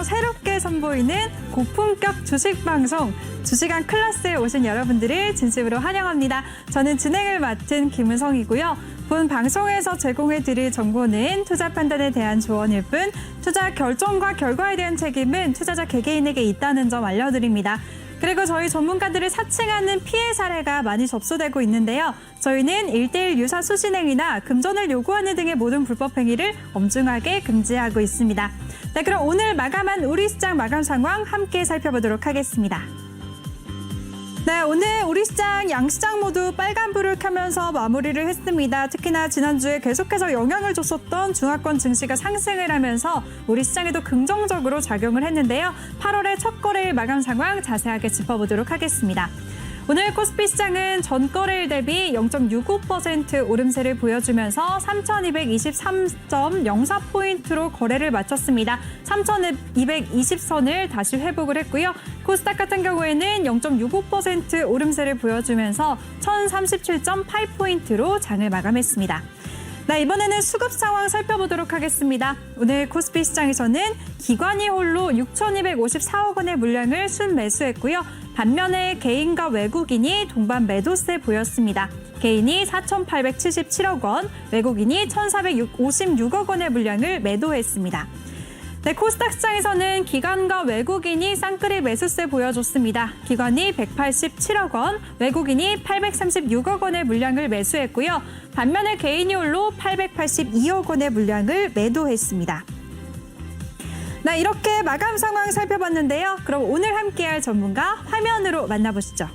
새롭게 선보이는 고품격 주식 방송 주식왕 클래스에 오신 여러분들을 진심으로 환영합니다. 저는 진행을 맡은 김은성이고요. 본 방송에서 제공해드릴 정보는 투자 판단에 대한 조언일 뿐 투자 결정과 결과에 대한 책임은 투자자 개개인에게 있다는 점 알려드립니다. 그리고 저희 전문가들을 사칭하는 피해 사례가 많이 접수되고 있는데요. 저희는 1:1 유사 수신행위나 금전을 요구하는 등의 모든 불법 행위를 엄중하게 금지하고 있습니다. 네, 그럼 오늘 마감한 우리 시장 마감 상황 함께 살펴보도록 하겠습니다. 네, 오늘 우리 시장, 양시장 모두 빨간불을 켜면서 마무리를 했습니다. 특히나 지난주에 계속해서 영향을 줬었던 중화권 증시가 상승을 하면서 우리 시장에도 긍정적으로 작용을 했는데요. 8월의 첫 거래일 마감 상황 자세하게 짚어보도록 하겠습니다. 오늘 코스피 시장은 전 거래일 대비 0.65% 오름세를 보여주면서 3,223.04포인트로 거래를 마쳤습니다. 3,220선을 다시 회복을 했고요. 코스닥 같은 경우에는 0.65% 오름세를 보여주면서 1,037.8포인트로 장을 마감했습니다. 네, 이번에는 수급 상황 살펴보도록 하겠습니다. 오늘 코스피 시장에서는 기관이 홀로 6,254억 원의 물량을 순매수했고요. 반면에 개인과 외국인이 동반 매도세 보였습니다. 개인이 4,877억 원, 외국인이 1,456억 원의 물량을 매도했습니다. 네, 코스닥 시장에서는 기관과 외국인이 쌍끌이 매수세 보여줬습니다. 기관이 187억 원, 외국인이 836억 원의 물량을 매수했고요. 반면에 개인이 홀로 882억 원의 물량을 매도했습니다. 네, 이렇게 마감 상황 살펴봤는데요. 그럼 오늘 함께할 전문가 화면으로 만나보시죠.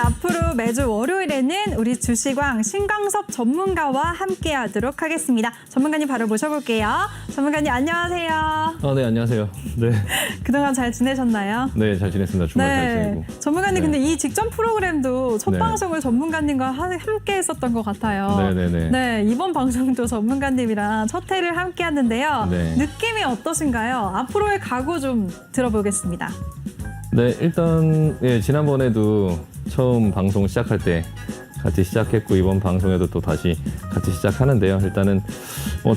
앞으로 매주 월요일에는 우리 주식왕 신광섭 전문가와 함께하도록 하겠습니다. 전문가님 바로 모셔볼게요. 전문가님 안녕하세요. 네, 안녕하세요. 네. 그동안 잘 지내셨나요? 네, 잘 지냈습니다. 주말 잘 지내고. 전문가님 근데 이 직전 프로그램도 첫 방송을 전문가님과 함께 했었던 것 같아요. 네네네. 네, 이번 방송도 전문가님이랑 첫 회를 함께 하는데요. 느낌이 어떠신가요? 앞으로의 각오 좀 들어보겠습니다. 네, 일단 지난번에도 처음 방송 시작할 때 같이 시작했고 이번 방송에도 또 다시 같이 시작하는데요. 일단은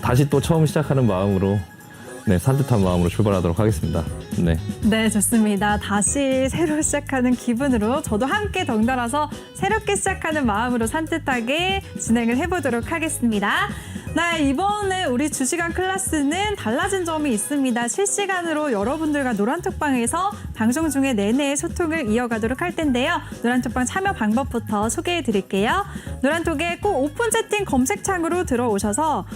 다시 또 처음 시작하는 마음으로 산뜻한 마음으로 출발하도록 하겠습니다. 네, 좋습니다. 다시 새로 시작하는 기분으로 저도 함께 덩달아서 새롭게 시작하는 마음으로 산뜻하게 진행을 해보도록 하겠습니다. 네, 이번에 우리 주식왕 클래스는 달라진 점이 있습니다. 실시간으로 여러분들과 노란톡방에서 방송 중에 내내 소통을 이어가도록 할 텐데요. 노란톡방 참여 방법부터 소개해 드릴게요. 노란톡에 꼭 오픈 채팅 검색창으로 들어오셔서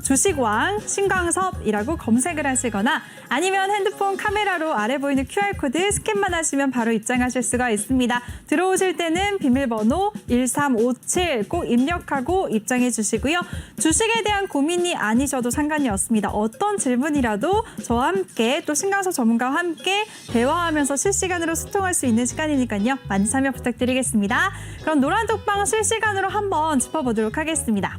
주식왕 신광섭이라고 검색을 하시거나 아니면 핸드폰 카메라로 아래 보이는 QR코드 스캔만 하시면 바로 입장하실 수가 있습니다. 들어오실 때는 비밀번호 1357 꼭 입력하고 입장해 주시고요. 주식에 대한 고민이 아니셔도 상관이 없습니다. 어떤 질문이라도 저와 함께 또 신광섭 전문가와 함께 대화하면서 실시간으로 소통할 수 있는 시간이니까요. 많은 참여 부탁드리겠습니다. 그럼 노란톡방 실시간으로 한번 짚어보도록 하겠습니다.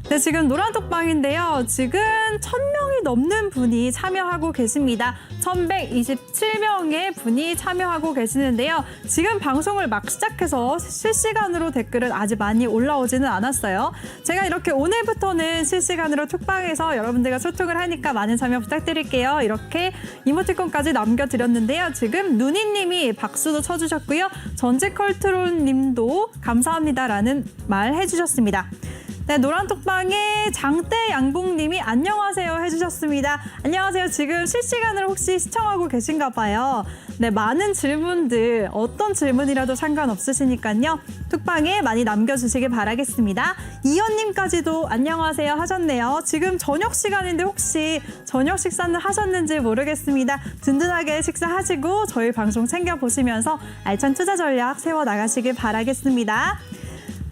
네, 지금 노란톡방인데요. 지금 1,000명이 넘는 분이 참여하고 계십니다. 1,127명의 분이 참여하고 계시는데요. 지금 방송을 막 시작해서 실시간으로 댓글은 아직 많이 올라오지는 않았어요. 제가 이렇게 오늘부터는 실시간으로 톡방에서 여러분들과 소통을 하니까 많은 참여 부탁드릴게요. 이렇게 이모티콘까지 남겨드렸는데요. 지금 누니님이 박수도 쳐주셨고요. 전지컬트론님도 감사합니다라는 말 해주셨습니다. 네, 노란톡방에 장대 양봉님이 안녕하세요 해주셨습니다. 안녕하세요. 지금 실시간으로 혹시 시청하고 계신가 봐요. 네, 많은 질문들 어떤 질문이라도 상관없으시니까요. 톡방에 많이 남겨주시길 바라겠습니다. 이현님까지도 안녕하세요 하셨네요. 지금 저녁 시간인데 혹시 저녁 식사는 하셨는지 모르겠습니다. 든든하게 식사하시고 저희 방송 챙겨보시면서 알찬 투자 전략 세워나가시길 바라겠습니다.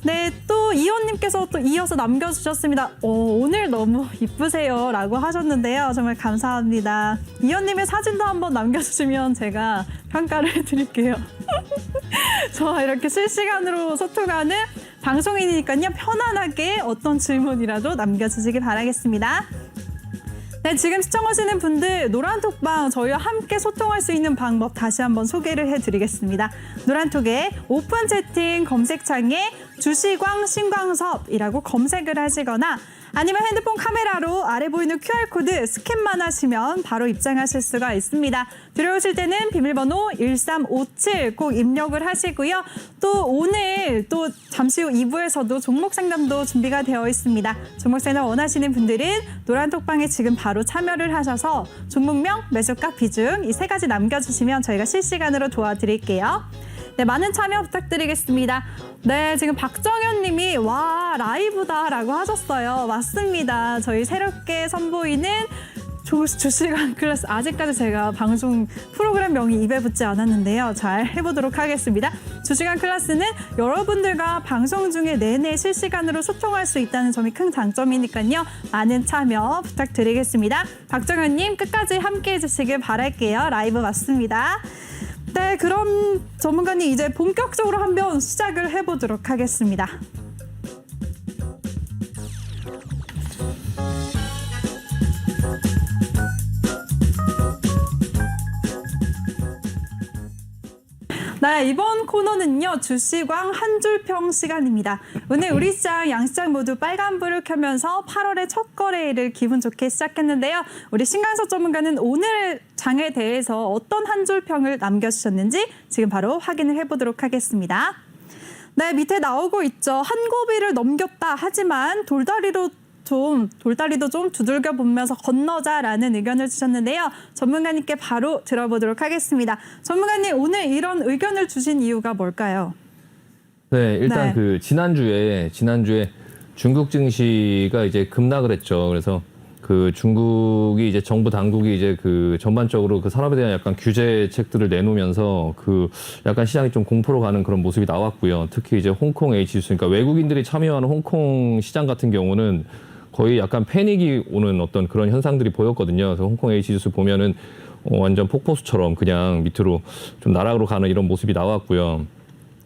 네, 또 이호님께서 또 이어서 남겨주셨습니다. 오늘 너무 이쁘세요 라고 하셨는데요. 정말 감사합니다. 이호님의 사진도 한번 남겨주시면 제가 평가를 해드릴게요. 저와 이렇게 실시간으로 소통하는 방송이니까요. 편안하게 어떤 질문이라도 남겨주시기 바라겠습니다. 네, 지금 시청하시는 분들 노란톡방 저희와 함께 소통할 수 있는 방법 다시 한번 소개를 해드리겠습니다. 노란톡에 오픈 채팅 검색창에 주시광 신광섭이라고 검색을 하시거나 아니면 핸드폰 카메라로 아래 보이는 QR코드 스캔만 하시면 바로 입장하실 수가 있습니다. 들어오실 때는 비밀번호 1357 꼭 입력을 하시고요. 또 오늘 또 잠시 후 2부에서도 종목 상담도 준비가 되어 있습니다. 종목 상담 원하시는 분들은 노란톡방에 지금 바로 참여를 하셔서 종목명, 매수가, 비중 이 3가지 남겨주시면 저희가 실시간으로 도와드릴게요. 네, 많은 참여 부탁드리겠습니다. 네, 지금 박정현 님이 와 라이브다라고 하셨어요. 맞습니다. 저희 새롭게 선보이는 주시간 클래스 아직까지 제가 방송 프로그램 명이 입에 붙지 않았는데요. 잘 해보도록 하겠습니다. 주시간 클래스는 여러분들과 방송 중에 내내 실시간으로 소통할 수 있다는 점이 큰 장점이니까요. 많은 참여 부탁드리겠습니다. 박정현 님 끝까지 함께해 주시길 바랄게요. 라이브 맞습니다. 네, 그럼 전문가님 이제 본격적으로 한번 시작을 해보도록 하겠습니다. 네, 이번 코너는요. 주시광 한 줄평 시간입니다. 오늘 우리 시장, 양시장 모두 빨간불을 켜면서 8월의 첫 거래일을 기분 좋게 시작했는데요. 우리 신광섭 전문가는 오늘 장에 대해서 어떤 한 줄평을 남겨주셨는지 지금 바로 확인을 해보도록 하겠습니다. 네, 밑에 나오고 있죠. 한 고비를 넘겼다. 하지만 돌다리도 좀 두들겨 보면서 건너자라는 의견을 주셨는데요. 전문가님께 바로 들어보도록 하겠습니다. 전문가님, 오늘 이런 의견을 주신 이유가 뭘까요? 네, 일단 네. 그 지난주에 중국 증시가 이제 급락을 했죠. 그래서 그 중국이 이제 정부 당국이 이제 그 전반적으로 그 산업에 대한 약간 규제책들을 내놓으면서 그 약간 시장이 좀 공포로 가는 그런 모습이 나왔고요. 특히 이제 홍콩 H지수, 그러니까 외국인들이 참여하는 홍콩 시장 같은 경우는 거의 약간 패닉이 오는 어떤 그런 현상들이 보였거든요. 그래서 홍콩 H지수 보면은 완전 폭포수처럼 그냥 밑으로 좀 나락으로 가는 이런 모습이 나왔고요.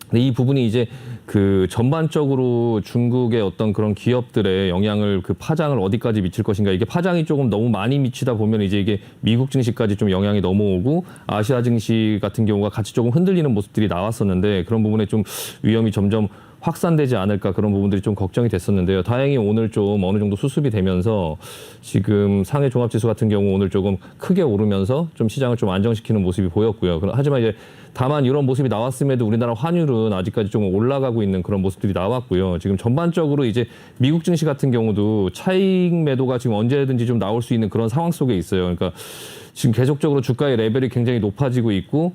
근데 이 부분이 이제 그 전반적으로 중국의 어떤 그런 기업들의 영향을 그 파장을 어디까지 미칠 것인가, 이게 파장이 조금 너무 많이 미치다 보면 이제 이게 미국 증시까지 좀 영향이 넘어오고 아시아 증시 같은 경우가 같이 조금 흔들리는 모습들이 나왔었는데 그런 부분에 좀 위험이 점점 확산되지 않을까, 그런 부분들이 좀 걱정이 됐었는데요. 다행히 오늘 좀 어느 정도 수습이 되면서 지금 상해 종합지수 같은 경우 오늘 조금 크게 오르면서 좀 시장을 좀 안정시키는 모습이 보였고요. 하지만 이제 다만 이런 모습이 나왔음에도 우리나라 환율은 아직까지 좀 올라가고 있는 그런 모습들이 나왔고요. 지금 전반적으로 이제 미국 증시 같은 경우도 차익 매도가 지금 언제든지 좀 나올 수 있는 그런 상황 속에 있어요. 그러니까 지금 계속적으로 주가의 레벨이 굉장히 높아지고 있고,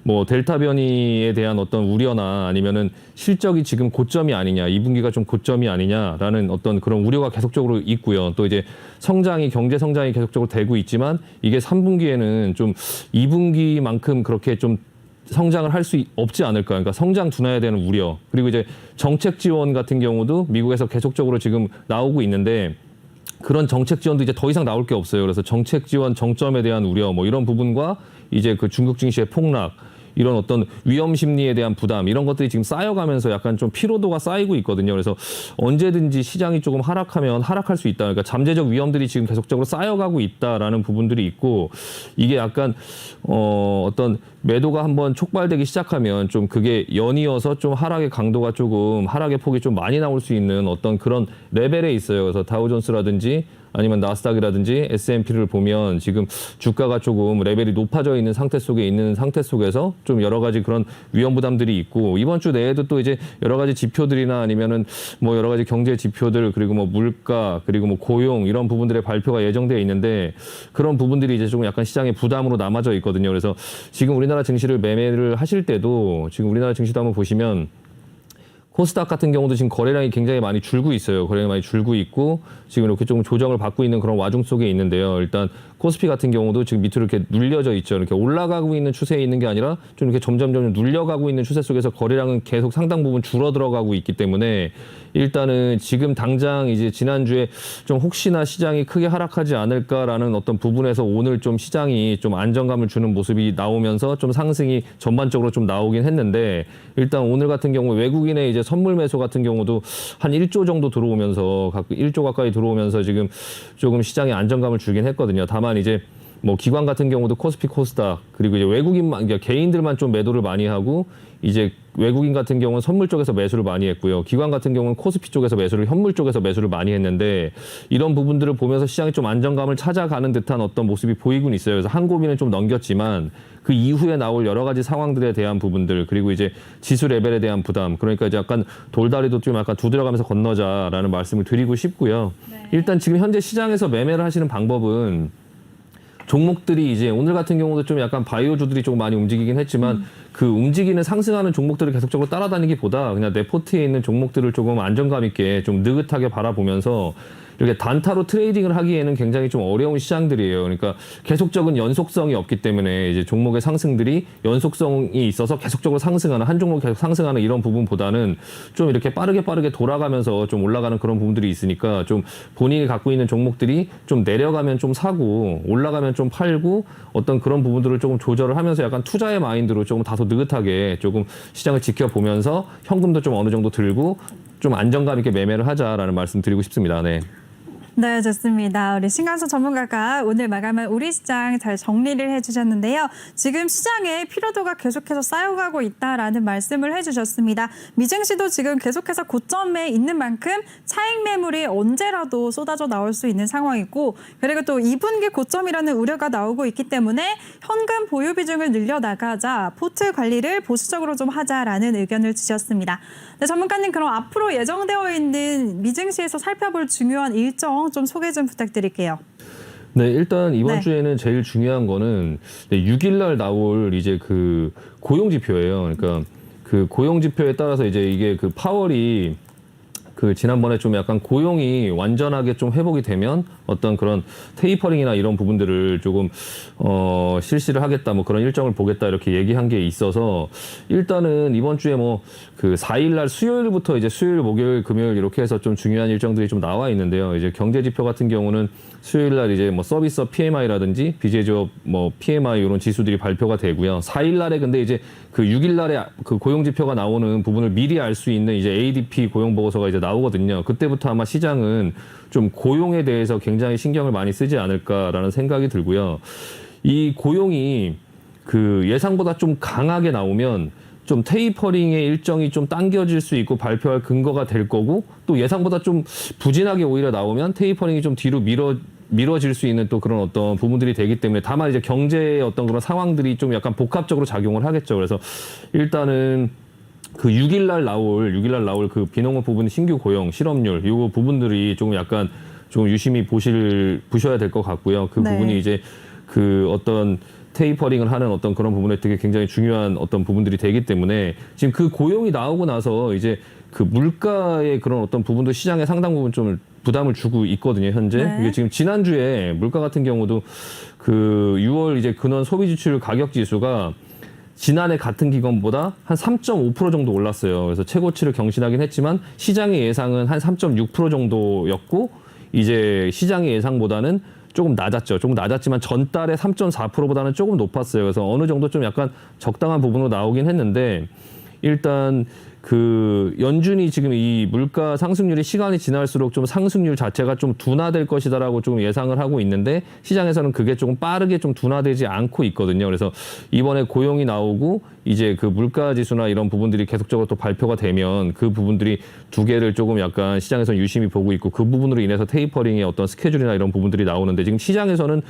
뭐 델타 변이에 대한 어떤 우려나 아니면은 실적이 지금 고점이 아니냐, 2분기가 좀 고점이 아니냐라는 어떤 그런 우려가 계속적으로 있고요. 또 이제 경제 성장이 계속적으로 되고 있지만 이게 3분기에는 좀 2분기만큼 그렇게 좀 성장을 할 수 없지 않을까. 그러니까 성장 둔화에 대한 우려. 그리고 이제 정책 지원 같은 경우도 미국에서 계속적으로 지금 나오고 있는데 그런 정책 지원도 이제 더 이상 나올 게 없어요. 그래서 정책 지원 정점에 대한 우려, 뭐 이런 부분과 이제 그 중국 증시의 폭락, 이런 어떤 위험 심리에 대한 부담, 이런 것들이 지금 쌓여가면서 약간 좀 피로도가 쌓이고 있거든요. 그래서 언제든지 시장이 조금 하락하면 하락할 수 있다. 그러니까 잠재적 위험들이 지금 계속적으로 쌓여가고 있다라는 부분들이 있고, 이게 약간 어떤 매도가 한번 촉발되기 시작하면 좀 그게 연이어서 좀 하락의 강도가 조금, 하락의 폭이 좀 많이 나올 수 있는 어떤 그런 레벨에 있어요. 그래서 다우존스라든지 아니면 나스닥이라든지 S&P를 보면 지금 주가가 조금 레벨이 높아져 있는 상태 속에 있는 상태 속에서 좀 여러 가지 그런 위험 부담들이 있고, 이번 주 내에도 또 이제 여러 가지 지표들이나 아니면은 뭐 여러 가지 경제 지표들, 그리고 뭐 물가, 그리고 뭐 고용, 이런 부분들의 발표가 예정되어 있는데 그런 부분들이 이제 조금 약간 시장의 부담으로 남아져 있거든요. 그래서 지금 우리나라 증시를 매매를 하실 때도 지금 우리나라 증시도 한번 보시면 코스닥 같은 경우도 지금 거래량이 굉장히 많이 줄고 있어요. 거래량이 많이 줄고 있고 지금 이렇게 조금 조정을 받고 있는 그런 와중 속에 있는데요. 일단 코스피 같은 경우도 지금 밑으로 이렇게 눌려져 있죠. 이렇게 올라가고 있는 추세에 있는 게 아니라 좀 이렇게 점점 눌려가고 있는 추세 속에서 거래량은 계속 상당 부분 줄어들어가고 있기 때문에 일단은 지금 당장 이제 지난주에 좀 혹시나 시장이 크게 하락하지 않을까라는 어떤 부분에서 오늘 좀 시장이 좀 안정감을 주는 모습이 나오면서 좀 상승이 전반적으로 좀 나오긴 했는데 일단 오늘 같은 경우 외국인의 이제 선물 매수 같은 경우도 한 1조 정도 들어오면서 1조 가까이 들어오면서 지금 조금 시장에 안정감을 주긴 했거든요. 다만 이제 뭐 기관 같은 경우도 코스피, 코스닥 그리고 이제 외국인만 그러니까 개인들만 좀 매도를 많이 하고 이제 외국인 같은 경우는 선물 쪽에서 매수를 많이 했고요. 기관 같은 경우는 코스피 쪽에서 매수를 현물 쪽에서 매수를 많이 했는데 이런 부분들을 보면서 시장이 좀 안정감을 찾아가는 듯한 어떤 모습이 보이곤 있어요. 그래서 한 고비는 좀 넘겼지만 그 이후에 나올 여러 가지 상황들에 대한 부분들 그리고 이제 지수 레벨에 대한 부담 그러니까 이제 약간 돌다리도 좀 약간 두드려가면서 건너자라는 말씀을 드리고 싶고요. 네. 일단 지금 현재 시장에서 매매를 하시는 방법은 종목들이 이제 오늘 같은 경우도 좀 약간 바이오주들이 조금 많이 움직이긴 했지만 그 움직이는 상승하는 종목들을 계속적으로 따라다니기보다 그냥 내 포트에 있는 종목들을 조금 안정감 있게 좀 느긋하게 바라보면서 이렇게 단타로 트레이딩을 하기에는 굉장히 좀 어려운 시장들이에요. 그러니까 계속적인 연속성이 없기 때문에 이제 종목의 상승들이 연속성이 있어서 계속적으로 상승하는 한 종목 계속 상승하는 이런 부분보다는 좀 이렇게 빠르게 돌아가면서 좀 올라가는 그런 부분들이 있으니까 좀 본인이 갖고 있는 종목들이 좀 내려가면 좀 사고 올라가면 좀 팔고 어떤 그런 부분들을 조금 조절을 하면서 약간 투자의 마인드로 조금 다소 느긋하게 조금 시장을 지켜보면서 현금도 좀 어느 정도 들고 좀 안정감 있게 매매를 하자라는 말씀 드리고 싶습니다. 네. 네, 좋습니다. 우리 신강서 전문가가 오늘 마감한 우리 시장 잘 정리를 해주셨는데요. 지금 시장의 피로도가 계속해서 쌓여가고 있다라는 말씀을 해주셨습니다. 미증시도 지금 계속해서 고점에 있는 만큼 차익 매물이 언제라도 쏟아져 나올 수 있는 상황이고 그리고 또 2분기 고점이라는 우려가 나오고 있기 때문에 현금 보유 비중을 늘려나가자 포트 관리를 보수적으로 좀 하자라는 의견을 주셨습니다. 네, 전문가님 그럼 앞으로 예정되어 있는 미증시에서 살펴볼 중요한 일정 좀 소개 좀 부탁드릴게요. 네, 일단 이번 네. 주에는 제일 중요한 거는 6일 날 나올 이제 그 고용 지표예요. 그러니까 그 고용 지표에 따라서 이제 이게 그 파월이 그 지난번에 좀 약간 고용이 완전하게 좀 회복이 되면 어떤 그런 테이퍼링이나 이런 부분들을 조금 실시를 하겠다 뭐 그런 일정을 보겠다 이렇게 얘기한 게 있어서 일단은 이번 주에 뭐 그 4일 날 수요일부터 이제 수요일, 목요일, 금요일 이렇게 해서 좀 중요한 일정들이 좀 나와 있는데요. 이제 경제 지표 같은 경우는 수요일 날 이제 뭐 서비스업 PMI라든지 비제조업 뭐 PMI 이런 지수들이 발표가 되고요. 4일 날에 근데 이제 그 6일 날에 그 고용 지표가 나오는 부분을 미리 알 수 있는 이제 ADP 고용 보고서가 이제 나오거든요. 그때부터 아마 시장은 좀 고용에 대해서 굉장히 신경을 많이 쓰지 않을까라는 생각이 들고요. 이 고용이 그 예상보다 좀 강하게 나오면 좀 테이퍼링의 일정이 좀 당겨질 수 있고 발표할 근거가 될 거고 또 예상보다 좀 부진하게 오히려 나오면 테이퍼링이 좀 뒤로 미뤄질 수 있는 또 그런 어떤 부분들이 되기 때문에 다만 이제 경제의 어떤 그런 상황들이 좀 약간 복합적으로 작용을 하겠죠. 그래서 일단은 그 6일 날 나올 그 비농업 부분 신규 고용, 실업률 요 부분들이 좀 약간 좀 유심히 보셔야 될 것 같고요. 그 네. 부분이 이제 그 어떤 테이퍼링을 하는 어떤 그런 부분에 되게 굉장히 중요한 어떤 부분들이 되기 때문에 지금 그 고용이 나오고 나서 이제 그 물가의 그런 어떤 부분도 시장에 상당 부분 좀 부담을 주고 있거든요, 현재. 네. 이게 지금 지난주에 물가 같은 경우도 그 6월 이제 근원 소비 지출 가격 지수가 지난해 같은 기간보다 한 3.5% 정도 올랐어요. 그래서 최고치를 경신하긴 했지만 시장의 예상은 한 3.6% 정도였고 이제 시장의 예상보다는 조금 낮았죠. 조금 낮았지만 전달에 3.4%보다는 조금 높았어요. 그래서 어느 정도 좀 약간 적당한 부분으로 나오긴 했는데 일단 그 연준이 지금 이 물가 상승률이 시간이 지날수록 좀 상승률 자체가 좀 둔화될 것이다라고 좀 예상을 하고 있는데 시장에서는 그게 조금 빠르게 좀 둔화되지 않고 있거든요. 그래서 이번에 고용이 나오고 이제 그 물가 지수나 이런 부분들이 계속적으로 또 발표가 되면 그 부분들이 두 개를 조금 약간 시장에서 유심히 보고 있고 그 부분으로 인해서 테이퍼링의 어떤 스케줄이나 이런 부분들이 나오는데 지금 시장에서는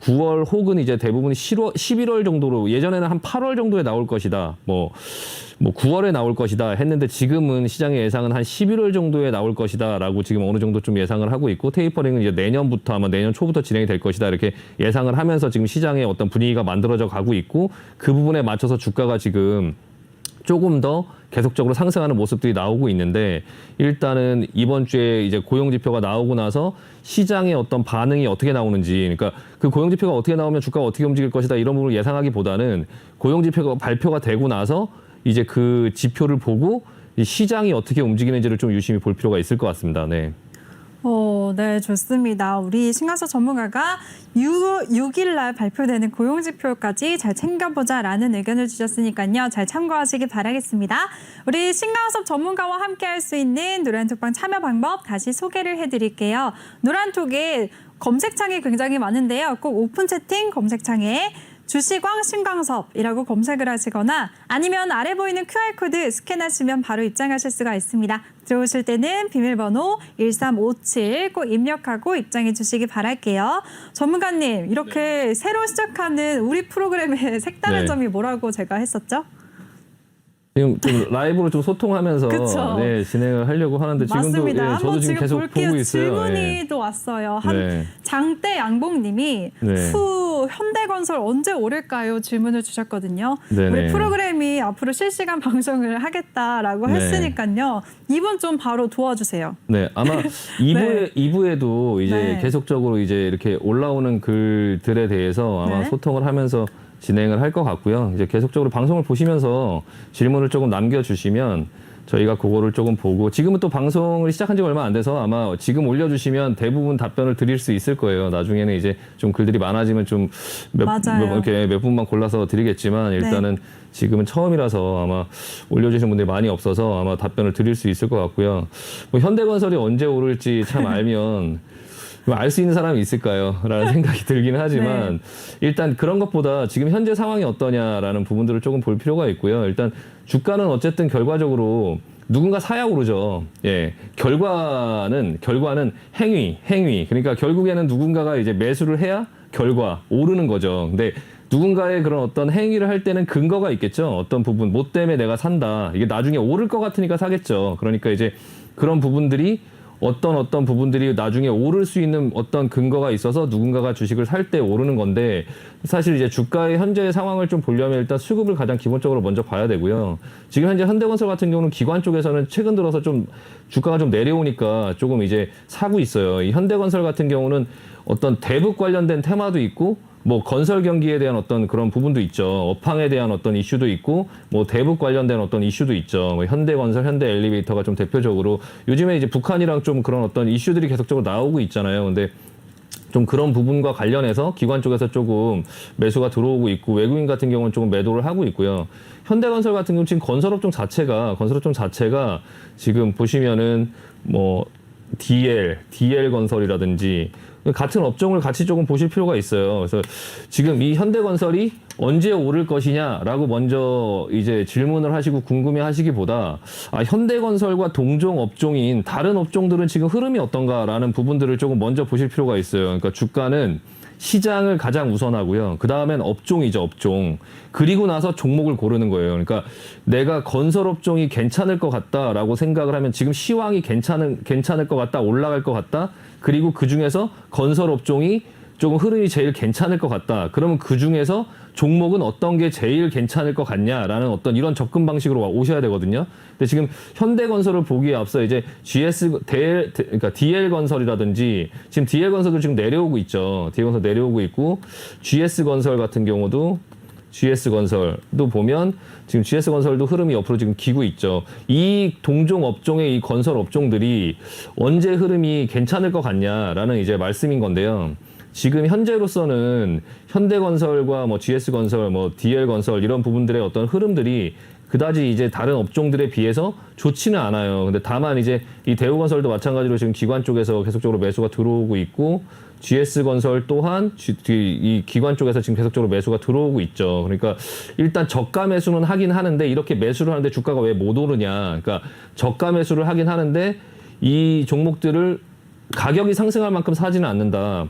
9월 혹은 이제 대부분 11월 정도로 예전에는 한 8월 정도에 나올 것이다. 뭐 9월에 나올 것이다 했는데 지금은 시장의 예상은 한 11월 정도에 나올 것이다라고 지금 어느 정도 좀 예상을 하고 있고 테이퍼링은 이제 내년부터 아마 내년 초부터 진행이 될 것이다 이렇게 예상을 하면서 지금 시장의 어떤 분위기가 만들어져 가고 있고 그 부분에 맞춰서 주가가 지금 조금 더 계속적으로 상승하는 모습들이 나오고 있는데 일단은 이번 주에 이제 고용 지표가 나오고 나서 시장의 어떤 반응이 어떻게 나오는지 그러니까 그 고용 지표가 어떻게 나오면 주가가 어떻게 움직일 것이다 이런 부분을 예상하기보다는 고용 지표가 발표가 되고 나서 이제 그 지표를 보고 이 시장이 어떻게 움직이는지를 좀 유심히 볼 필요가 있을 것 같습니다. 네. 네, 좋습니다. 우리 신강석 전문가가 6일 날 발표되는 고용지표까지 잘 챙겨보자라는 의견을 주셨으니까요. 잘 참고하시기 바라겠습니다. 우리 신강석 전문가와 함께 할 수 있는 노란톡방 참여 방법 다시 소개를 해드릴게요. 노란톡에 검색창이 굉장히 많은데요. 꼭 오픈 채팅 검색창에 주식왕 신강섭이라고 검색을 하시거나 아니면 아래 보이는 QR코드 스캔하시면 바로 입장하실 수가 있습니다. 들어오실 때는 비밀번호 1357 꼭 입력하고 입장해 주시기 바랄게요. 전문가님, 이렇게 새로 시작하는 우리 프로그램의 색다른 네. 점이 뭐라고 제가 했었죠? 지금 좀 라이브로 좀 소통하면서 그쵸. 네, 진행을 하려고 하는데 지금도 맞습니다. 예, 저도 한번 지금 계속 볼게요. 보고 있어요. 질문이 예. 또 왔어요. 네. 장대 양봉님이 네. 후 현대건설 언제 오를까요? 질문을 주셨거든요. 네네. 우리 프로그램이 앞으로 실시간 방송을 하겠다라고 네. 했으니까요. 이번 좀 바로 도와주세요. 네, 아마 2부에도 이제 네. 계속적으로 이제 이렇게 올라오는 글들에 대해서 아마 네. 소통을 하면서 진행을 할 것 같고요. 이제 계속적으로 방송을 보시면서 질문을 조금 남겨주시면 저희가 그거를 조금 보고 지금은 또 방송을 시작한 지 얼마 안 돼서 아마 지금 올려주시면 대부분 답변을 드릴 수 있을 거예요. 나중에는 이제 좀 글들이 많아지면 좀 맞아요. 이렇게 몇 분만 골라서 드리겠지만 일단은 지금은 처음이라서 아마 올려주시는 분들이 많이 없어서 아마 답변을 드릴 수 있을 것 같고요. 뭐 현대건설이 언제 오를지 참 알면 알 수 있는 사람이 있을까요? 라는 생각이 들기는 하지만 일단 그런 것보다 지금 현재 상황이 어떠냐라는 부분들을 조금 볼 필요가 있고요. 일단 주가는 어쨌든 결과적으로 누군가 사야 오르죠. 예. 결과는 행위. 그러니까 결국에는 누군가가 이제 매수를 해야 결과 오르는 거죠. 근데 누군가의 그런 어떤 행위를 할 때는 근거가 있겠죠. 어떤 부분, 뭐 때문에 내가 산다. 이게 나중에 오를 것 같으니까 사겠죠. 그러니까 이제 그런 부분들이 어떤 부분들이 나중에 오를 수 있는 어떤 근거가 있어서 누군가가 주식을 살 때 오르는 건데 사실 이제 주가의 현재 상황을 좀 보려면 일단 수급을 가장 기본적으로 먼저 봐야 되고요. 지금 현재 현대건설 같은 경우는 기관 쪽에서는 최근 들어서 좀 주가가 좀 내려오니까 조금 이제 사고 있어요. 이 현대건설 같은 경우는 어떤 대북 관련된 테마도 있고 뭐 건설 경기에 대한 어떤 그런 부분도 있죠. 업황에 대한 어떤 이슈도 있고 뭐 대북 관련된 어떤 이슈도 있죠. 뭐 현대건설, 현대엘리베이터가 좀 대표적으로 요즘에 이제 북한이랑 좀 그런 어떤 이슈들이 계속적으로 나오고 있잖아요. 근데 좀 그런 부분과 관련해서 기관 쪽에서 조금 매수가 들어오고 있고 외국인 같은 경우는 조금 매도를 하고 있고요. 현대건설 같은 경우는 지금 건설업종 자체가 지금 보시면은 뭐 DL 건설이라든지 같은 업종을 같이 조금 보실 필요가 있어요. 그래서 지금 이 현대건설이 언제 오를 것이냐라고 먼저 이제 질문을 하시고 궁금해하시기보다 현대건설과 동종 업종인 다른 업종들은 지금 흐름이 어떤가라는 부분들을 조금 먼저 보실 필요가 있어요. 그러니까 주가는 시장을 가장 우선하고요. 그 다음엔 업종이죠, 업종. 그리고 나서 종목을 고르는 거예요. 그러니까 내가 건설업종이 괜찮을 것 같다라고 생각을 하면 지금 시황이 괜찮을 것 같다, 올라갈 것 같다. 그리고 그 중에서 건설업종이 조금 흐름이 제일 괜찮을 것 같다. 그러면 그 중에서 종목은 어떤 게 제일 괜찮을 것 같냐라는 어떤 이런 접근 방식으로 오셔야 되거든요. 근데 지금 현대건설을 보기에 앞서 이제 그러니까 DL건설이라든지 지금 DL건설도 지금 내려오고 있죠. DL건설 내려오고 있고 GS건설 같은 경우도 GS건설도 보면 지금 GS건설도 흐름이 옆으로 지금 기고 있죠. 이 동종 업종의 이 건설 업종들이 언제 흐름이 괜찮을 것 같냐라는 이제 말씀인 건데요. 지금 현재로서는 현대건설과 뭐 GS건설, 뭐 DL건설 이런 부분들의 어떤 흐름들이 그다지 이제 다른 업종들에 비해서 좋지는 않아요. 근데 다만 이제 이 대우건설도 마찬가지로 지금 기관 쪽에서 계속적으로 매수가 들어오고 있고 GS건설 또한 이 기관 쪽에서 지금 계속적으로 매수가 들어오고 있죠. 그러니까 일단 저가 매수는 하긴 하는데 이렇게 매수를 하는데 주가가 왜 못 오르냐. 그러니까 저가 매수를 하긴 하는데 이 종목들을 가격이 상승할 만큼 사지는 않는다.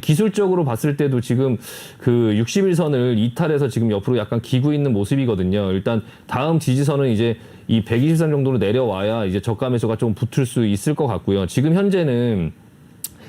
기술적으로 봤을 때도 지금 그 60일선을 이탈해서 지금 옆으로 약간 기고 있는 모습이거든요. 일단 다음 지지선은 이제 이 120선 정도로 내려와야 이제 저가 매수가 좀 붙을 수 있을 것 같고요. 지금 현재는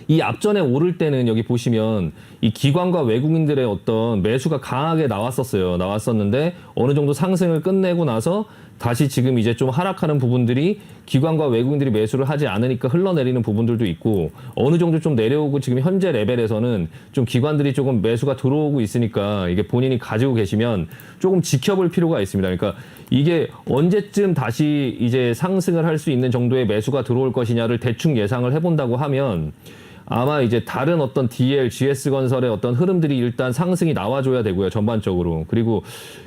이 앞전에 오를 때는 여기 보시면 이 기관과 외국인들의 어떤 매수가 강하게 나왔었는데 어느 정도 상승을 끝내고 나서 다시 지금 이제 좀 하락하는 부분들이 기관과 외국인들이 매수를 하지 않으니까 흘러내리는 부분들도 있고 어느 정도 좀 내려오고 지금 현재 레벨에서는 좀 기관들이 조금 매수가 들어오고 있으니까 이게 본인이 가지고 계시면 조금 지켜볼 필요가 있습니다. 그러니까 이게 언제쯤 다시 이제 상승을 할 수 있는 정도의 매수가 들어올 것이냐를 대충 예상을 해본다고 하면 아마 이제 다른 어떤 DL, GS건설의 어떤 흐름들이 일단 상승이 나와줘야 되고요, 전반적으로. 그리고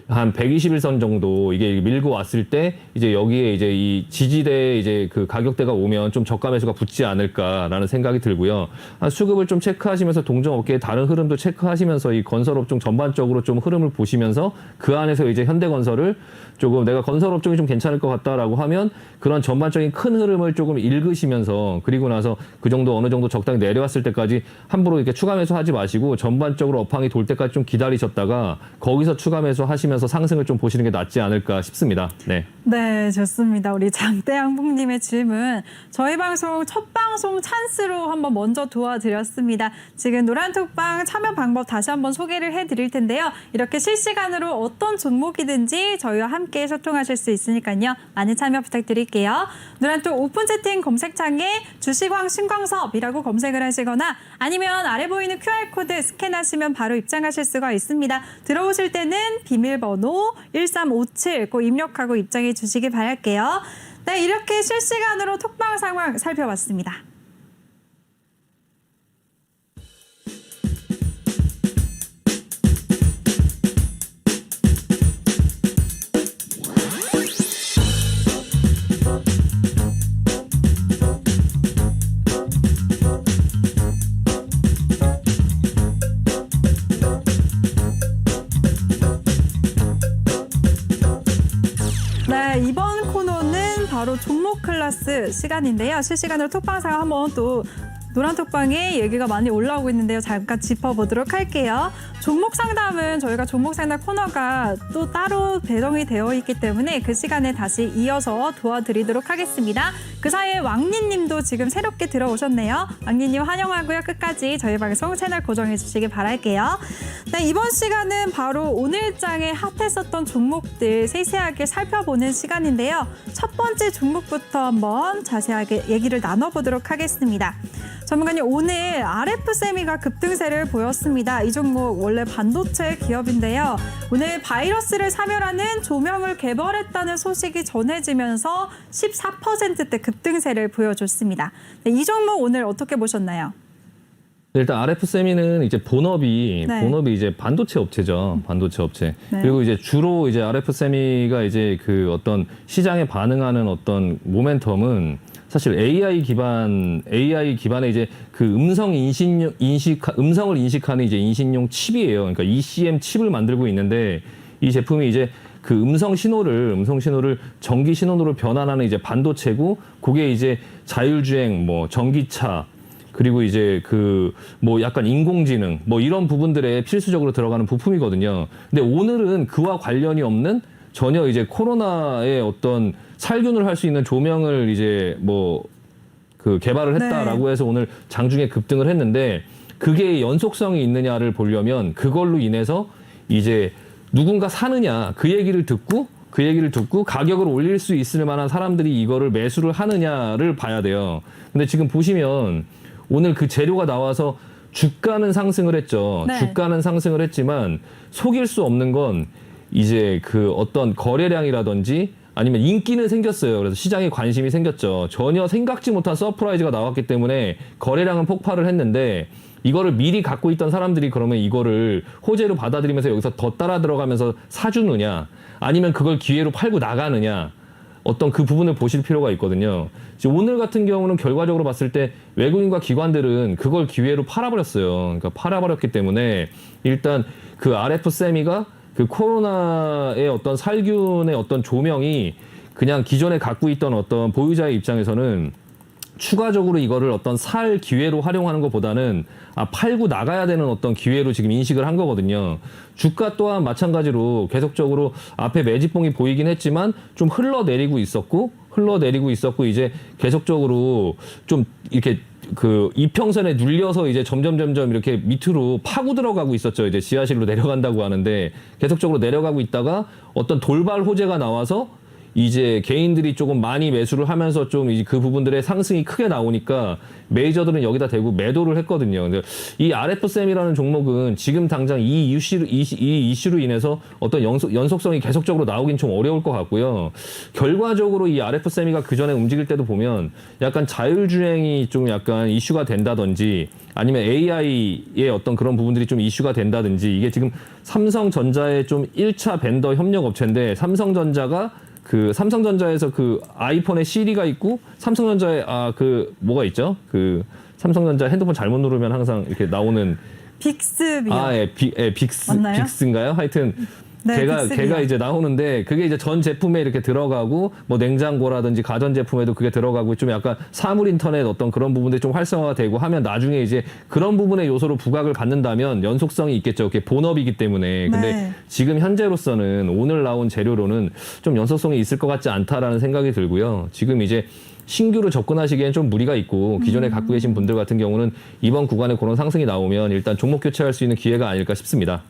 한 121선 정도 이게 밀고 왔을 때 이제 여기에 이제 이 지지대에 이제 그 가격대가 오면 좀 저가 매수가 붙지 않을까라는 생각이 들고요. 수급을 좀 체크하시면서 동종업계의 다른 흐름도 체크하시면서 이 건설업종 전반적으로 좀 흐름을 보시면서 그 안에서 이제 현대건설을 조금 내가 건설업종이 좀 괜찮을 것 같다라고 하면 그런 전반적인 큰 흐름을 조금 읽으시면서 그리고 나서 그 정도 어느 정도 적당히 내려왔을 때까지 함부로 이렇게 추가 매수하지 마시고 전반적으로 업황이 돌 때까지 좀 기다리셨다가 거기서 추가 매수하시면서 상승을 좀 보시는 게 낫지 않을까 싶습니다. 네. 네, 좋습니다. 우리 장대양봉님의 질문. 저희 방송 첫 방송 찬스로 한번 먼저 도와드렸습니다. 지금 노란톡방 참여 방법 다시 한번 소개를 해드릴 텐데요. 이렇게 실시간으로 어떤 종목이든지 저희와 함께 소통하실 수 있으니까요. 많은 참여 부탁드릴게요. 노란톡 오픈 채팅 검색창에 주식왕 신광섭이라고 검색을 하시거나 아니면 아래 보이는 QR코드 스캔하시면 바로 입장하실 수가 있습니다. 들어오실 때는 비밀번호 1357 꼭 입력하고 입장해 주시기 바랄게요. 네, 이렇게 실시간으로 톡방 상황 살펴봤습니다. 네, 이번 코너는 바로 종목 클래스 시간인데요. 실시간으로 톡방 상황 한번 또 노란톡방에 얘기가 많이 올라오고 있는데요. 잠깐 짚어보도록 할게요. 종목 상담은 저희가 종목 상담 코너가 또 따로 배정이 되어 있기 때문에 그 시간에 다시 이어서 도와드리도록 하겠습니다. 그 사이에 왕니님도 지금 새롭게 들어오셨네요. 왕니님 환영하고요. 끝까지 저희 방송 채널 고정해 주시기 바랄게요. 네, 이번 시간은 바로 오늘장에 핫했었던 종목들 세세하게 살펴보는 시간인데요. 첫 번째 종목부터 한번 자세하게 얘기를 나눠보도록 하겠습니다. 전문가님, 오늘 RF세미가 급등세를 보였습니다. 이 종목 원래 반도체 기업인데요. 오늘 바이러스를 사멸하는 조명을 개발했다는 소식이 전해지면서 14%대 급등세를 보여줬습니다. 네, 이 종목 오늘 어떻게 보셨나요? 일단 RF세미는 이제 본업이 이제 반도체 업체죠. 반도체 업체. 네. 그리고 이제 주로 이제 RF세미가 이제 그 어떤 시장에 반응하는 어떤 모멘텀은 사실 AI 기반의 이제 그 음성을 인식하는 이제 인식용 칩이에요. 그러니까 ECM 칩을 만들고 있는데 이 제품이 이제 그 음성 신호를 전기 신호로 변환하는 이제 반도체고 그게 이제 자율주행, 뭐 전기차 그리고 이제 그 뭐 약간 인공지능 뭐 이런 부분들에 필수적으로 들어가는 부품이거든요. 근데 오늘은 그와 관련이 없는 전혀 이제 코로나의 어떤 살균을 할 수 있는 조명을 이제 뭐 그 개발을 했다라고 해서 오늘 장중에 급등을 했는데 그게 연속성이 있느냐를 보려면 그걸로 인해서 이제 누군가 사느냐 그 얘기를 듣고 가격을 올릴 수 있을 만한 사람들이 이거를 매수를 하느냐를 봐야 돼요. 근데 지금 보시면 오늘 그 재료가 나와서 주가는 상승을 했죠. 네. 주가는 상승을 했지만 속일 수 없는 건 이제 그 어떤 거래량이라든지 아니면 인기는 생겼어요. 그래서 시장에 관심이 생겼죠. 전혀 생각지 못한 서프라이즈가 나왔기 때문에 거래량은 폭발을 했는데 이거를 미리 갖고 있던 사람들이 그러면 이거를 호재로 받아들이면서 여기서 더 따라 들어가면서 사주느냐 아니면 그걸 기회로 팔고 나가느냐 어떤 그 부분을 보실 필요가 있거든요. 지금 오늘 같은 경우는 결과적으로 봤을 때 외국인과 기관들은 그걸 기회로 팔아버렸어요. 그러니까 팔아버렸기 때문에 일단 그 RF세미가 그 코로나의 어떤 살균의 어떤 조명이 그냥 기존에 갖고 있던 어떤 보유자의 입장에서는 추가적으로 이거를 어떤 살 기회로 활용하는 것보다는 팔고 나가야 되는 어떤 기회로 지금 인식을 한 거거든요. 주가 또한 마찬가지로 계속적으로 앞에 매집봉이 보이긴 했지만 좀 흘러내리고 있었고 이제 계속적으로 좀 이렇게 그 이평선에 눌려서 이제 점점 이렇게 밑으로 파고 들어가고 있었죠. 이제 지하실로 내려간다고 하는데 계속적으로 내려가고 있다가 어떤 돌발 호재가 나와서 이제 개인들이 조금 많이 매수를 하면서 좀 그 부분들의 상승이 크게 나오니까 메이저들은 여기다 대고 매도를 했거든요. 근데 이 RF셈이라는 종목은 지금 당장 이 이슈로 인해서 어떤 연속성이 계속적으로 나오긴 좀 어려울 것 같고요. 결과적으로 이 RF셈이가 그 전에 움직일 때도 보면 약간 자율주행이 좀 약간 이슈가 된다든지 아니면 AI의 어떤 그런 부분들이 좀 이슈가 된다든지 이게 지금 삼성전자의 좀 1차 벤더 협력 업체인데 삼성전자에서 그 아이폰에 시리가 있고 삼성전자에 뭐가 있죠? 그 삼성전자 핸드폰 잘못 누르면 항상 이렇게 나오는 빅스비요. 맞나요? 빅스인가요? 하여튼 네, 걔가 이제 나오는데 그게 이제 전 제품에 이렇게 들어가고 뭐 냉장고라든지 가전 제품에도 그게 들어가고 좀 약간 사물 인터넷 어떤 그런 부분들이 좀 활성화가 되고 하면 나중에 이제 그런 부분의 요소로 부각을 받는다면 연속성이 있겠죠. 그게 본업이기 때문에. 근데 네. 지금 현재로서는 오늘 나온 재료로는 좀 연속성이 있을 것 같지 않다라는 생각이 들고요. 지금 이제 신규로 접근하시기엔 좀 무리가 있고 기존에 갖고 계신 분들 같은 경우는 이번 구간에 그런 상승이 나오면 일단 종목 교체할 수 있는 기회가 아닐까 싶습니다.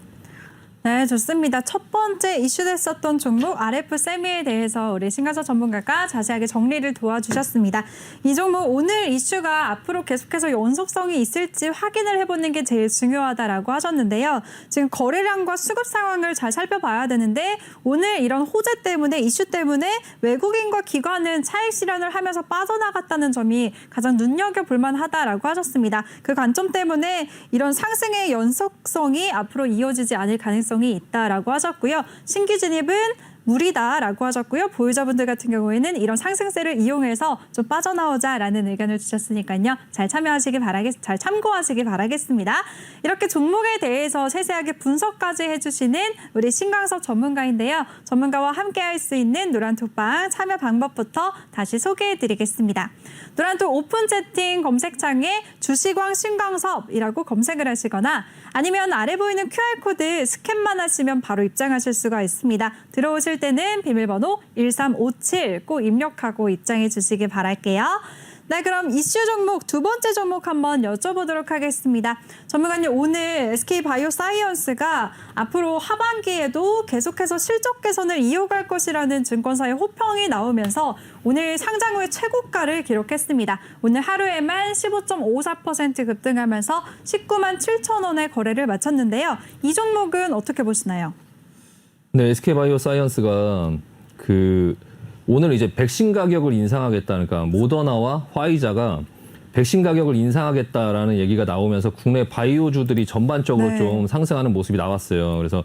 네, 좋습니다. 첫 번째 이슈됐었던 종목 RF 세미에 대해서 우리 신가서 전문가가 자세하게 정리를 도와주셨습니다. 이 종목 오늘 이슈가 앞으로 계속해서 연속성이 있을지 확인을 해보는 게 제일 중요하다라고 하셨는데요. 지금 거래량과 수급 상황을 잘 살펴봐야 되는데 오늘 이런 호재 때문에 이슈 때문에 외국인과 기관은 차익 실현을 하면서 빠져나갔다는 점이 가장 눈여겨볼 만하다라고 하셨습니다. 그 관점 때문에 이런 상승의 연속성이 앞으로 이어지지 않을 가능성이 있다라고 하셨고요. 신규 진입은 무리다라고 하셨고요. 보유자분들 같은 경우에는 이런 상승세를 이용해서 좀 빠져나오자라는 의견을 주셨으니까요. 잘 참고하시기 바라겠습니다. 이렇게 종목에 대해서 세세하게 분석까지 해주시는 우리 신광섭 전문가인데요. 전문가와 함께할 수 있는 노란톡방 참여 방법부터 다시 소개해드리겠습니다. 노란톡 오픈 채팅 검색창에 주식왕 신광섭이라고 검색을 하시거나 아니면 아래 보이는 QR코드 스캔만 하시면 바로 입장하실 수가 있습니다. 들어오실 때는 비밀번호 1357 꼭 입력하고 입장해 주시기 바랄게요. 네, 그럼 이슈 종목 두 번째 종목 한번 여쭤보도록 하겠습니다. 전문가님, 오늘 SK바이오사이언스가 앞으로 하반기에도 계속해서 실적 개선을 이어갈 것이라는 증권사의 호평이 나오면서 오늘 상장 후에 최고가를 기록했습니다. 오늘 하루에만 15.54% 급등하면서 19만 7천 원의 거래를 마쳤는데요. 이 종목은 어떻게 보시나요? 네, SK바이오사이언스가 오늘 이제 백신 가격을 인상하겠다. 그러니까 모더나와 화이자가 백신 가격을 인상하겠다라는 얘기가 나오면서 국내 바이오주들이 전반적으로 좀 상승하는 모습이 나왔어요. 그래서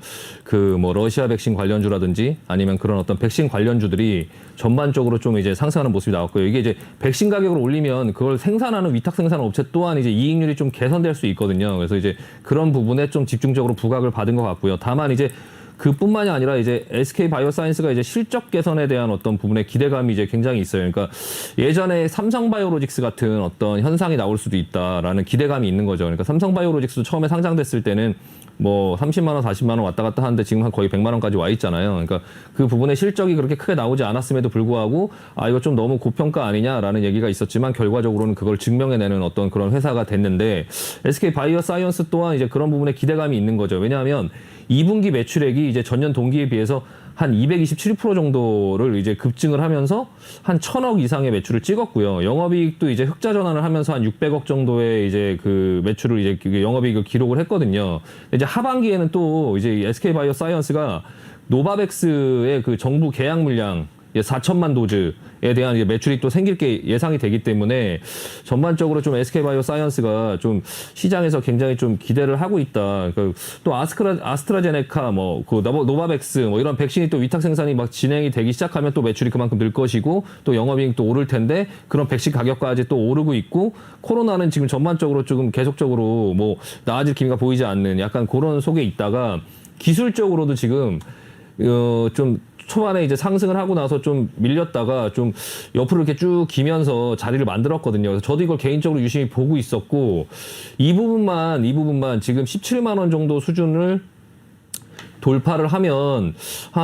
러시아 백신 관련주라든지 아니면 그런 어떤 백신 관련주들이 전반적으로 좀 이제 상승하는 모습이 나왔고요. 이게 이제 백신 가격을 올리면 그걸 생산하는 위탁 생산 업체 또한 이제 이익률이 좀 개선될 수 있거든요. 그래서 이제 그런 부분에 좀 집중적으로 부각을 받은 것 같고요. 다만 이제 그뿐만이 아니라 이제 SK 바이오사이언스가 이제 실적 개선에 대한 어떤 부분에 기대감이 이제 굉장히 있어요. 그러니까 예전에 삼성바이오로직스 같은 어떤 현상이 나올 수도 있다라는 기대감이 있는 거죠. 그러니까 삼성바이오로직스도 처음에 상장됐을 때는 뭐 30만 원, 40만 원 왔다 갔다 하는데 지금 한 거의 100만 원까지 와 있잖아요. 그러니까 그 부분의 실적이 그렇게 크게 나오지 않았음에도 불구하고 이거 좀 너무 고평가 아니냐라는 얘기가 있었지만 결과적으로는 그걸 증명해내는 어떤 그런 회사가 됐는데 SK 바이오사이언스 또한 이제 그런 부분에 기대감이 있는 거죠. 왜냐하면 2분기 매출액이 이제 전년 동기에 비해서 한 227% 정도를 이제 급증을 하면서 한 1,000억 이상의 매출을 찍었고요. 영업이익도 이제 흑자 전환을 하면서 한 600억 정도의 이제 그 매출을 이제 영업이익을 기록을 했거든요. 이제 하반기에는 또 이제 SK 바이오사이언스가 노바백스의 그 정부 계약 물량 4천만 도즈에 대한 이제 매출이 또 생길 게 예상이 되기 때문에 전반적으로 좀 SK바이오사이언스가 좀 시장에서 굉장히 좀 기대를 하고 있다. 그러니까 또 아스트라제네카 노바백스 이런 백신이 또 위탁 생산이 막 진행이 되기 시작하면 또 매출이 그만큼 늘 것이고 또 영업이익도 오를 텐데 그런 백신 가격까지 또 오르고 있고 코로나는 지금 전반적으로 조금 계속적으로 뭐 나아질 기미가 보이지 않는 약간 그런 속에 있다가 기술적으로도 지금 좀 초반에 이제 상승을 하고 나서 좀 밀렸다가 좀 옆으로 이렇게 쭉 기면서 자리를 만들었거든요. 그래서 저도 이걸 개인적으로 유심히 보고 있었고 이 부분만 지금 17만 원 정도 수준을 돌파를 하면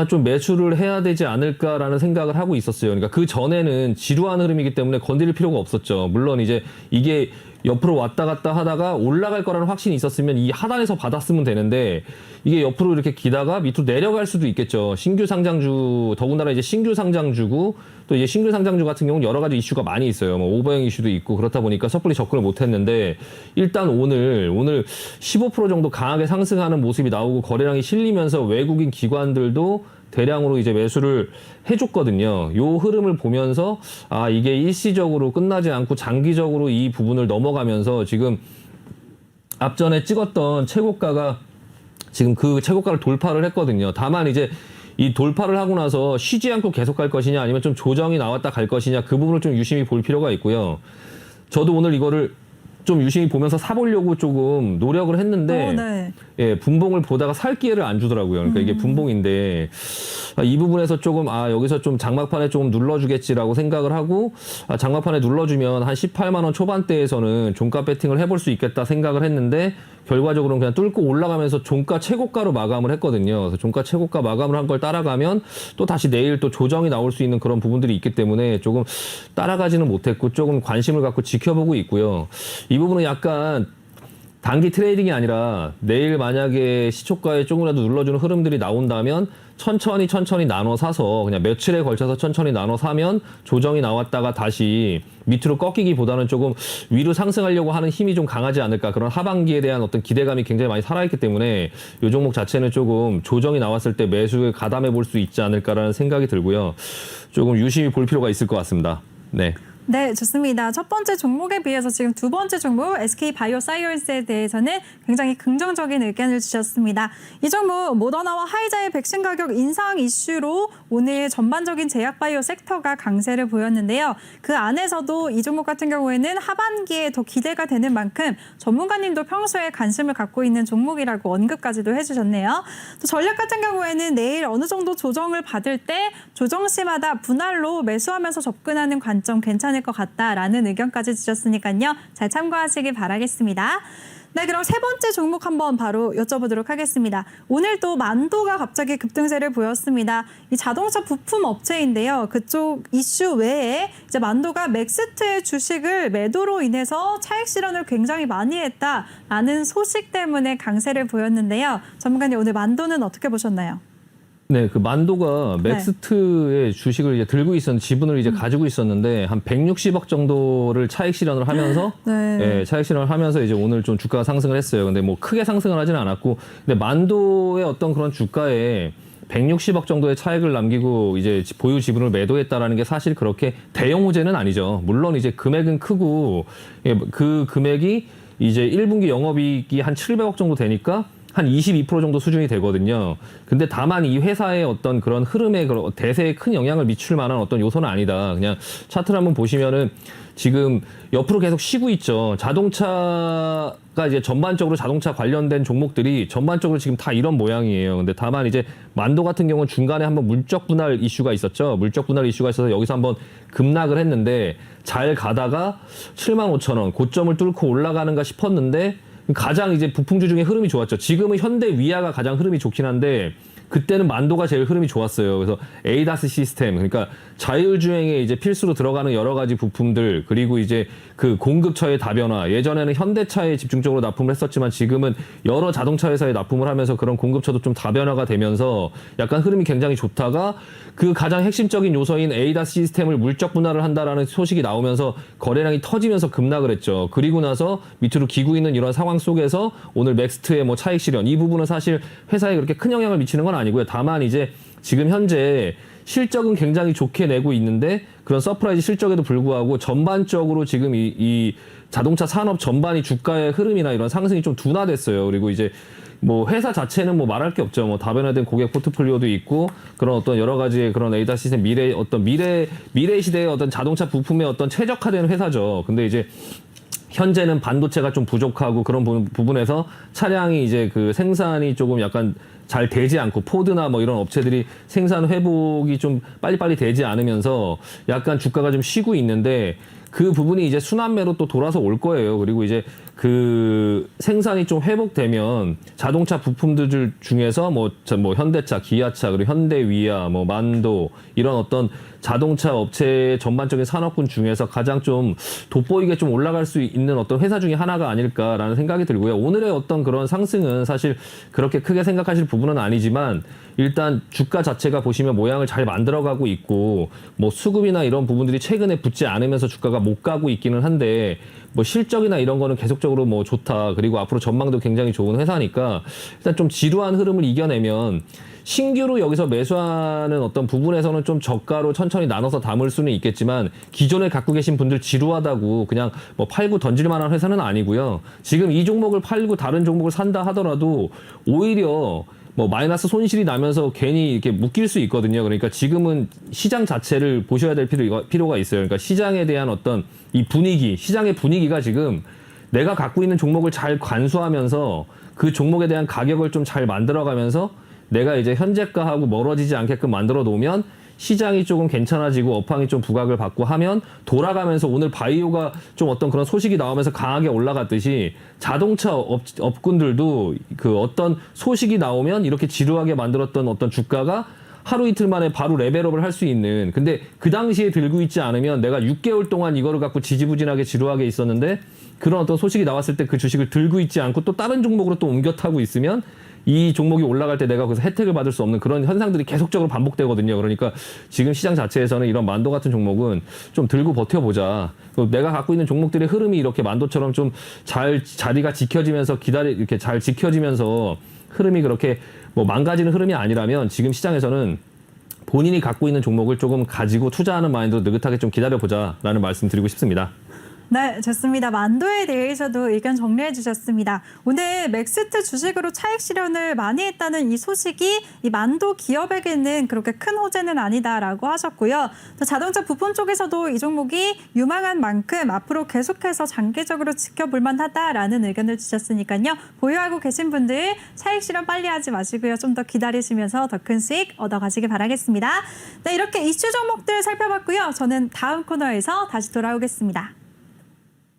좀 매수를 해야 되지 않을까라는 생각을 하고 있었어요. 그러니까 그 전에는 지루한 흐름이기 때문에 건드릴 필요가 없었죠. 물론 이제 이게 옆으로 왔다 갔다 하다가 올라갈 거라는 확신이 있었으면 이 하단에서 받았으면 되는데 이게 옆으로 이렇게 기다가 밑으로 내려갈 수도 있겠죠. 신규 상장주, 더군다나 이제 신규 상장주고 또 이제 신규 상장주 같은 경우는 여러 가지 이슈가 많이 있어요. 뭐 오버행 이슈도 있고 그렇다 보니까 섣불리 접근을 못 했는데 일단 오늘 15% 정도 강하게 상승하는 모습이 나오고 거래량이 실리면서 외국인 기관들도 대량으로 이제 매수를 해줬거든요. 요 흐름을 보면서 아 이게 일시적으로 끝나지 않고 장기적으로 이 부분을 넘어가면서 지금 앞전에 찍었던 최고가가 지금 그 최고가를 돌파를 했거든요. 다만 이제 이 돌파를 하고 나서 쉬지 않고 계속 갈 것이냐 아니면 좀 조정이 나왔다 갈 것이냐 그 부분을 좀 유심히 볼 필요가 있고요. 저도 오늘 이거를 좀 유심히 보면서 사보려고 조금 노력을 했는데 네. 예, 분봉을 보다가 살 기회를 안 주더라고요. 그러니까 이게 분봉인데 이 부분에서 조금 여기서 좀 장막판에 조금 눌러주겠지라고 생각을 하고 장막판에 눌러주면 한 18만 원 초반대에서는 종가 배팅을 해볼 수 있겠다 생각을 했는데 결과적으로는 그냥 뚫고 올라가면서 종가 최고가로 마감을 했거든요. 그래서 종가 최고가 마감을 한 걸 따라가면 또 다시 내일 또 조정이 나올 수 있는 그런 부분들이 있기 때문에 조금 따라가지는 못했고 조금 관심을 갖고 지켜보고 있고요. 이 부분은 약간 단기 트레이딩이 아니라 내일 만약에 시초가에 조금이라도 눌러주는 흐름들이 나온다면 천천히 나눠 사서 그냥 며칠에 걸쳐서 천천히 나눠 사면 조정이 나왔다가 다시 밑으로 꺾이기보다는 조금 위로 상승하려고 하는 힘이 좀 강하지 않을까 그런 하반기에 대한 어떤 기대감이 굉장히 많이 살아있기 때문에 이 종목 자체는 조금 조정이 나왔을 때 매수에 가담해 볼 수 있지 않을까라는 생각이 들고요. 조금 유심히 볼 필요가 있을 것 같습니다. 네. 네, 좋습니다. 첫 번째 종목에 비해서 지금 두 번째 종목 SK바이오사이언스에 대해서는 굉장히 긍정적인 의견을 주셨습니다. 이 종목 모더나와 화이자의 백신 가격 인상 이슈로 오늘 전반적인 제약바이오 섹터가 강세를 보였는데요. 그 안에서도 이 종목 같은 경우에는 하반기에 더 기대가 되는 만큼 전문가님도 평소에 관심을 갖고 있는 종목이라고 언급까지도 해주셨네요. 또 전략 같은 경우에는 내일 어느 정도 조정을 받을 때 조정 시마다 분할로 매수하면서 접근하는 관점 괜찮을 것 같다라는 의견까지 주셨으니까요. 잘 참고하시기 바라겠습니다. 네, 그럼 세 번째 종목 한번 바로 여쭤보도록 하겠습니다. 오늘 또 만도가 갑자기 급등세를 보였습니다. 이 자동차 부품 업체인데요. 그쪽 이슈 외에 이제 만도가 맥스트의 주식을 매도로 인해서 차익 실현을 굉장히 많이 했다라는 소식 때문에 강세를 보였는데요. 전문가님 오늘 만도는 어떻게 보셨나요? 네, 그 만도가 맥스트의 주식을 이제 들고 지분을 이제 가지고 있었는데 한 160억 정도를 차익 실현을 하면서 예, 차익 실현을 하면서 이제 오늘 좀 주가가 상승을 했어요. 근데 뭐 크게 상승을 하지는 않았고 근데 만도의 어떤 그런 주가에 160억 정도의 차익을 남기고 이제 보유 지분을 매도했다라는 게 사실 그렇게 대형 호재는 아니죠. 물론 이제 금액은 크고 예, 그 금액이 이제 1분기 영업이익이 한 700억 정도 되니까 한 22% 정도 수준이 되거든요. 근데 다만 이 회사의 어떤 그런 흐름에 대세에 큰 영향을 미칠 만한 어떤 요소는 아니다. 그냥 차트를 한번 보시면은 지금 옆으로 계속 쉬고 있죠. 자동차가 이제 전반적으로 자동차 관련된 종목들이 전반적으로 지금 다 이런 모양이에요. 근데 다만 이제 만도 같은 경우는 중간에 한번 물적 분할 이슈가 있었죠. 물적 분할 이슈가 있어서 여기서 한번 급락을 했는데 잘 가다가 75,000원 고점을 뚫고 올라가는가 싶었는데 가장 이제 부품주 중에 흐름이 좋았죠. 지금은 현대 위아가 가장 흐름이 좋긴 한데 그때는 만도가 제일 흐름이 좋았어요. 그래서 에이다스 시스템, 그러니까 자율주행에 이제 필수로 들어가는 여러 가지 부품들, 그리고 이제 그 공급처의 다변화. 예전에는 현대차에 집중적으로 납품을 했었지만 지금은 여러 자동차 회사에 납품을 하면서 그런 공급처도 좀 다변화가 되면서 약간 흐름이 굉장히 좋다가 그 가장 핵심적인 요소인 에이다스 시스템을 물적 분할을 한다라는 소식이 나오면서 거래량이 터지면서 급락을 했죠. 그리고 나서 밑으로 기고 있는 이런 상황 속에서 오늘 맥스트의 뭐 차익 실현, 이 부분은 사실 회사에 그렇게 큰 영향을 미치는 건 아니고요. 다만 이제 지금 현재 실적은 굉장히 좋게 내고 있는데 그런 서프라이즈 실적에도 불구하고 전반적으로 지금 이 자동차 산업 전반이 주가의 흐름이나 이런 상승이 좀 둔화됐어요. 그리고 이제 뭐 회사 자체는 뭐 말할 게 없죠. 뭐 다변화된 고객 포트폴리오도 있고 그런 어떤 여러 가지의 그런 에이다 시스템 미래 시대의 어떤 자동차 부품의 어떤 최적화된 회사죠. 근데 이제 현재는 반도체가 좀 부족하고 그런 부분에서 차량이 이제 그 생산이 조금 약간 잘 되지 않고 포드나 뭐 이런 업체들이 생산 회복이 좀 빨리빨리 되지 않으면서 약간 주가가 좀 쉬고 있는데 그 부분이 이제 순환매로 또 돌아서 올 거예요. 그리고 이제 그 생산이 좀 회복되면 자동차 부품들 중에서 뭐 현대차, 기아차, 그리고 현대위아, 뭐 만도 이런 어떤 자동차 업체 전반적인 산업군 중에서 가장 좀 돋보이게 좀 올라갈 수 있는 어떤 회사 중에 하나가 아닐까라는 생각이 들고요. 오늘의 어떤 그런 상승은 사실 그렇게 크게 생각하실 부분은 아니지만 일단 주가 자체가 보시면 모양을 잘 만들어가고 있고 뭐 수급이나 이런 부분들이 최근에 붙지 않으면서 주가가 못 가고 있기는 한데 뭐 실적이나 이런 거는 계속적으로 뭐 좋다. 그리고 앞으로 전망도 굉장히 좋은 회사니까 일단 좀 지루한 흐름을 이겨내면 신규로 여기서 매수하는 어떤 부분에서는 좀 저가로 천천히 나눠서 담을 수는 있겠지만 기존에 갖고 계신 분들 지루하다고 그냥 뭐 팔고 던질 만한 회사는 아니고요. 지금 이 종목을 팔고 다른 종목을 산다 하더라도 오히려 뭐 마이너스 손실이 나면서 괜히 이렇게 묶일 수 있거든요. 그러니까 지금은 시장 자체를 보셔야 될 필요가 있어요. 그러니까 시장에 대한 어떤 이 분위기, 시장의 분위기가 지금 내가 갖고 있는 종목을 잘 관수하면서 그 종목에 대한 가격을 좀 잘 만들어가면서 내가 이제 현재가하고 멀어지지 않게끔 만들어 놓으면 시장이 조금 괜찮아지고 업황이 좀 부각을 받고 하면 돌아가면서 오늘 바이오가 좀 어떤 그런 소식이 나오면서 강하게 올라갔듯이 자동차 업군들도 그 어떤 소식이 나오면 이렇게 지루하게 만들었던 어떤 주가가 하루 이틀 만에 바로 레벨업을 할 수 있는, 근데 그 당시에 들고 있지 않으면 내가 6개월 동안 이거를 갖고 지지부진하게 지루하게 있었는데 그런 어떤 소식이 나왔을 때 그 주식을 들고 있지 않고 또 다른 종목으로 또 옮겨 타고 있으면 이 종목이 올라갈 때 내가 거기서 혜택을 받을 수 없는 그런 현상들이 계속적으로 반복되거든요. 그러니까 지금 시장 자체에서는 이런 만도 같은 종목은 좀 들고 버텨보자. 내가 갖고 있는 종목들의 흐름이 이렇게 만도처럼 좀 잘 자리가 지켜지면서 이렇게 잘 지켜지면서 흐름이 그렇게 뭐 망가지는 흐름이 아니라면 지금 시장에서는 본인이 갖고 있는 종목을 조금 가지고 투자하는 마인드로 느긋하게 좀 기다려보자라는 말씀 드리고 싶습니다. 네, 좋습니다. 만도에 대해서도 의견 정리해 주셨습니다. 오늘 맥스트 주식으로 차익 실현을 많이 했다는 이 소식이 이 만도 기업에게는 그렇게 큰 호재는 아니다라고 하셨고요. 또 자동차 부품 쪽에서도 이 종목이 유망한 만큼 앞으로 계속해서 장기적으로 지켜볼 만하다라는 의견을 주셨으니까요. 보유하고 계신 분들 차익 실현 빨리 하지 마시고요. 좀 더 기다리시면서 더 큰 수익 얻어가시기 바라겠습니다. 네, 이렇게 이슈 종목들 살펴봤고요. 저는 다음 코너에서 다시 돌아오겠습니다.